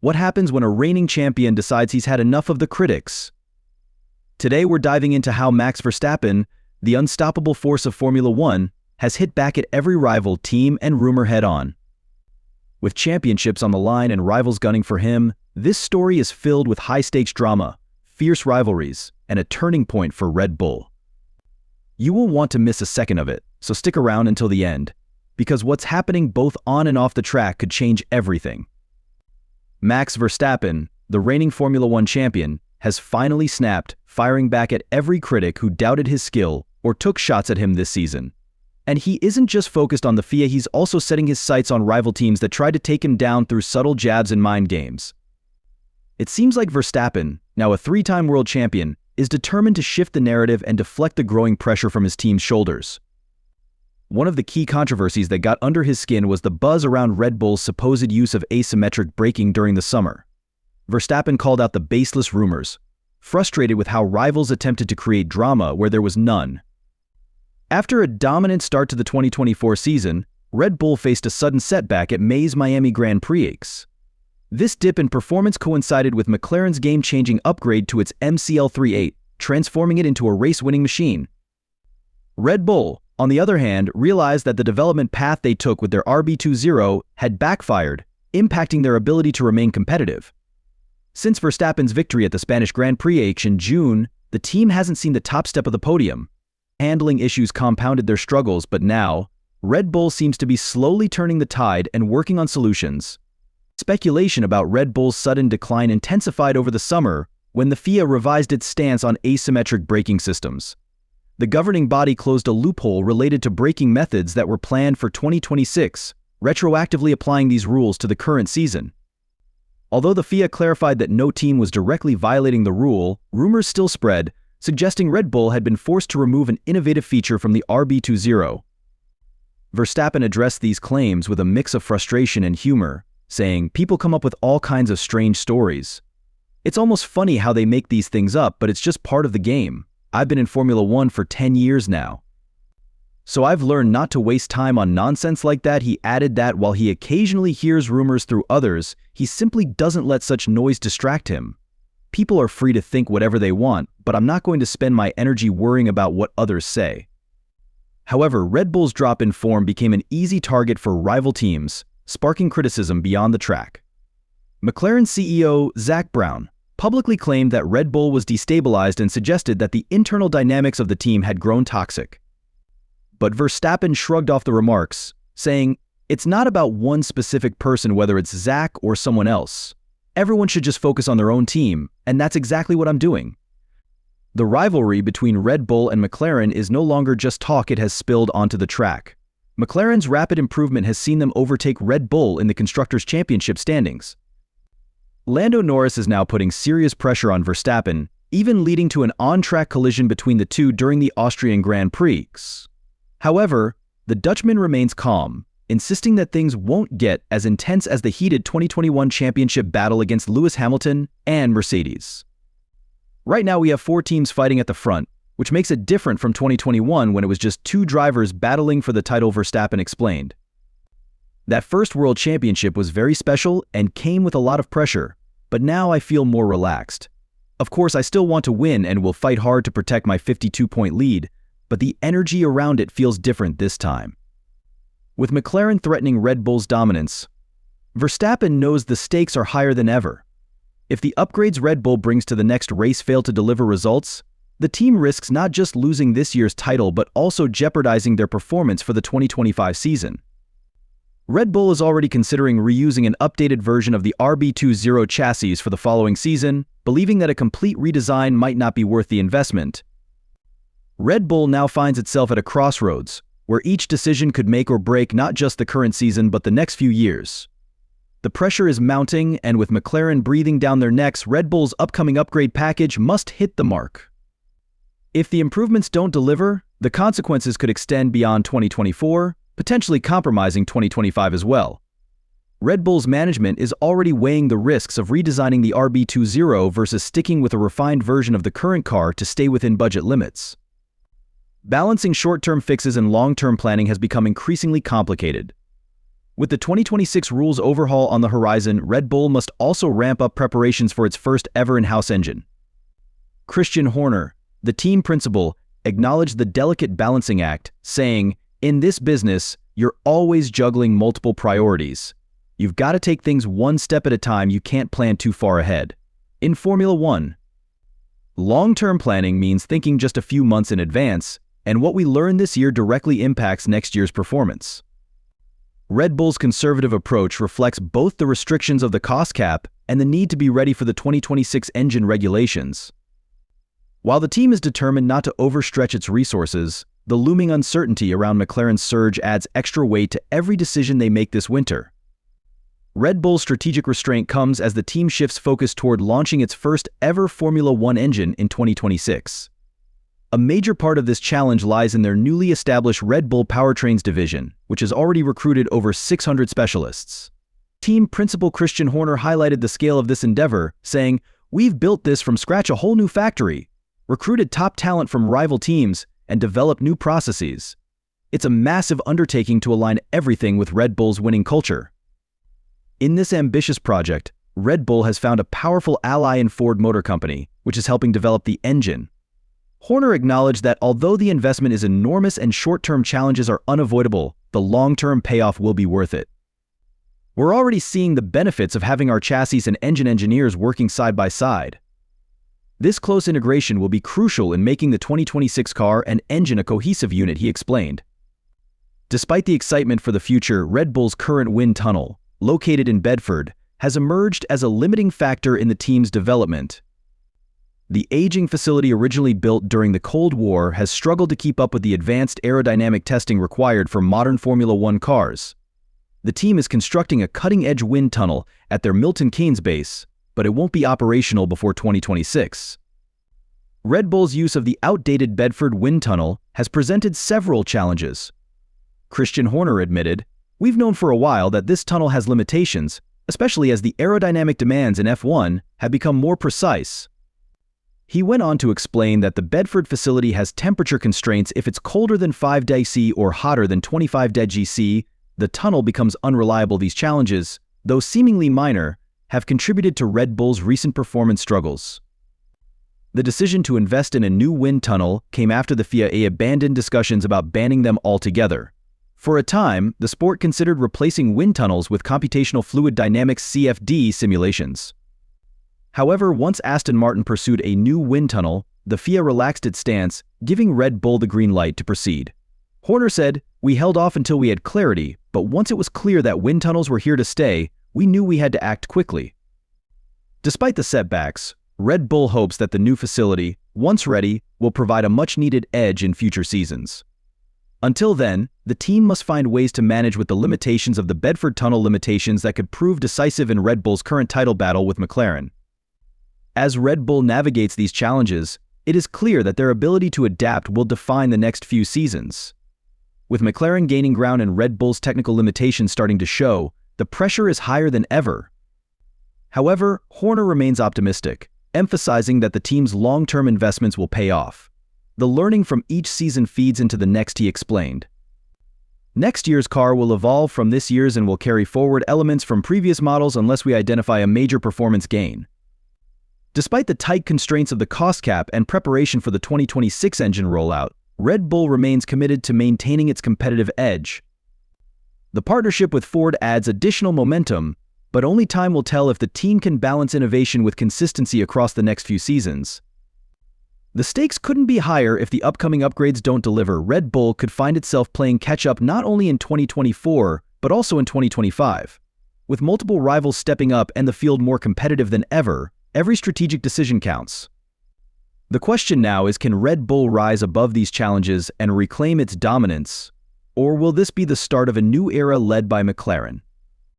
What happens when a reigning champion decides he's had enough of the critics? Today we're diving into how Max Verstappen, the unstoppable force of Formula One, has hit back at every rival, team, and rumor head-on. With championships on the line and rivals gunning for him, this story is filled with high-stakes drama, fierce rivalries, and a turning point for Red Bull. You won't want to miss a second of it, so stick around until the end, because what's happening both on and off the track could change everything. Max Verstappen, the reigning Formula One champion, has finally snapped, firing back at every critic who doubted his skill or took shots at him this season. And he isn't just focused on the FIA, he's also setting his sights on rival teams that try to take him down through subtle jabs and mind games. It seems like Verstappen, now a three-time world champion, is determined to shift the narrative and deflect the growing pressure from his team's shoulders. One of the key controversies that got under his skin was the buzz around Red Bull's supposed use of asymmetric braking during the summer. Verstappen called out the baseless rumors, frustrated with how rivals attempted to create drama where there was none. After a dominant start to the 2024 season, Red Bull faced a sudden setback at May's Miami Grand Prix. This dip in performance coincided with McLaren's game-changing upgrade to its MCL38, transforming it into a race-winning machine. Red Bull, on the other hand, realized that the development path they took with their RB20 had backfired, impacting their ability to remain competitive. Since Verstappen's victory at the Spanish Grand Prix in June, the team hasn't seen the top step of the podium. Handling issues compounded their struggles, but now, Red Bull seems to be slowly turning the tide and working on solutions. Speculation about Red Bull's sudden decline intensified over the summer when the FIA revised its stance on asymmetric braking systems. The governing body closed a loophole related to braking methods that were planned for 2026, retroactively applying these rules to the current season. Although the FIA clarified that no team was directly violating the rule, rumors still spread, suggesting Red Bull had been forced to remove an innovative feature from the RB20. Verstappen addressed these claims with a mix of frustration and humor, saying, "People come up with all kinds of strange stories. It's almost funny how they make these things up, but it's just part of the game. I've been in Formula One for 10 years now. So I've learned not to waste time on nonsense like that." He added that while he occasionally hears rumors through others, he simply doesn't let such noise distract him. "People are free to think whatever they want, but I'm not going to spend my energy worrying about what others say." However, Red Bull's drop in form became an easy target for rival teams, sparking criticism beyond the track. McLaren CEO Zak Brown publicly claimed that Red Bull was destabilized and suggested that the internal dynamics of the team had grown toxic. But Verstappen shrugged off the remarks, saying, "It's not about one specific person, whether it's Zak or someone else. Everyone should just focus on their own team, and that's exactly what I'm doing." The rivalry between Red Bull and McLaren is no longer just talk, it has spilled onto the track. McLaren's rapid improvement has seen them overtake Red Bull in the Constructors' Championship standings. Lando Norris is now putting serious pressure on Verstappen, even leading to an on-track collision between the two during the Austrian Grand Prix. However, the Dutchman remains calm, insisting that things won't get as intense as the heated 2021 championship battle against Lewis Hamilton and Mercedes. Right now we have 4 teams fighting at the front, which makes it different from 2021 when it was just 2 drivers battling for the title, Verstappen explained. "That first World Championship was very special and came with a lot of pressure, but now I feel more relaxed. Of course, I still want to win and will fight hard to protect my 52-point lead, but the energy around it feels different this time." With McLaren threatening Red Bull's dominance, Verstappen knows the stakes are higher than ever. If the upgrades Red Bull brings to the next race fail to deliver results, the team risks not just losing this year's title but also jeopardizing their performance for the 2025 season. Red Bull is already considering reusing an updated version of the RB20 chassis for the following season, believing that a complete redesign might not be worth the investment. Red Bull now finds itself at a crossroads, where each decision could make or break not just the current season but the next few years. The pressure is mounting, and with McLaren breathing down their necks, Red Bull's upcoming upgrade package must hit the mark. If the improvements don't deliver, the consequences could extend beyond 2024, potentially compromising 2025 as well. Red Bull's management is already weighing the risks of redesigning the RB20 versus sticking with a refined version of the current car to stay within budget limits. Balancing short-term fixes and long-term planning has become increasingly complicated. With the 2026 rules overhaul on the horizon, Red Bull must also ramp up preparations for its first ever in-house engine. Christian Horner, the team principal, acknowledged the delicate balancing act, saying, "In this business, you're always juggling multiple priorities. You've got to take things one step at a time. You can't plan too far ahead." In Formula One, long-term planning means thinking just a few months in advance, and what we learn this year directly impacts next year's performance. Red Bull's conservative approach reflects both the restrictions of the cost cap and the need to be ready for the 2026 engine regulations. While the team is determined not to overstretch its resources, the looming uncertainty around McLaren's surge adds extra weight to every decision they make this winter. Red Bull's strategic restraint comes as the team shifts focus toward launching its first ever Formula One engine in 2026. A major part of this challenge lies in their newly established Red Bull Powertrains division, which has already recruited over 600 specialists. Team principal Christian Horner highlighted the scale of this endeavor, saying, "We've built this from scratch, a whole new factory, recruited top talent from rival teams, and developed new processes. It's a massive undertaking to align everything with Red Bull's winning culture." In this ambitious project, Red Bull has found a powerful ally in Ford Motor Company, which is helping develop the engine. Horner acknowledged that although the investment is enormous and short-term challenges are unavoidable, the long-term payoff will be worth it. "We're already seeing the benefits of having our chassis and engine engineers working side by side. This close integration will be crucial in making the 2026 car and engine a cohesive unit," he explained. Despite the excitement for the future, Red Bull's current wind tunnel, located in Bedford, has emerged as a limiting factor in the team's development. The aging facility, originally built during the Cold War, has struggled to keep up with the advanced aerodynamic testing required for modern Formula One cars. The team is constructing a cutting-edge wind tunnel at their Milton Keynes base, but it won't be operational before 2026. Red Bull's use of the outdated Bedford wind tunnel has presented several challenges. Christian Horner admitted, "We've known for a while that this tunnel has limitations, especially as the aerodynamic demands in F1 have become more precise." He went on to explain that the Bedford facility has temperature constraints. If it's colder than 5°C or hotter than 25°C, the tunnel becomes unreliable. These challenges, though seemingly minor, have contributed to Red Bull's recent performance struggles. The decision to invest in a new wind tunnel came after the FIA abandoned discussions about banning them altogether. For a time, the sport considered replacing wind tunnels with computational fluid dynamics (CFD) simulations. However, once Aston Martin pursued a new wind tunnel, the FIA relaxed its stance, giving Red Bull the green light to proceed. Horner said, "We held off until we had clarity, but once it was clear that wind tunnels were here to stay, we knew we had to act quickly." Despite the setbacks, Red Bull hopes that the new facility, once ready, will provide a much-needed edge in future seasons. Until then, the team must find ways to manage with the limitations of the Bedford tunnel, limitations that could prove decisive in Red Bull's current title battle with McLaren. As Red Bull navigates these challenges, it is clear that their ability to adapt will define the next few seasons. With McLaren gaining ground and Red Bull's technical limitations starting to show, the pressure is higher than ever. However, Horner remains optimistic, emphasizing that the team's long-term investments will pay off. The learning from each season feeds into the next, he explained. Next year's car will evolve from this year's and will carry forward elements from previous models unless we identify a major performance gain. Despite the tight constraints of the cost cap and preparation for the 2026 engine rollout, Red Bull remains committed to maintaining its competitive edge. The partnership with Ford adds additional momentum, but only time will tell if the team can balance innovation with consistency across the next few seasons. The stakes couldn't be higher if the upcoming upgrades don't deliver. Red Bull could find itself playing catch-up not only in 2024, but also in 2025. With multiple rivals stepping up and the field more competitive than ever, every strategic decision counts. The question now is, can Red Bull rise above these challenges and reclaim its dominance? Or will this be the start of a new era led by McLaren?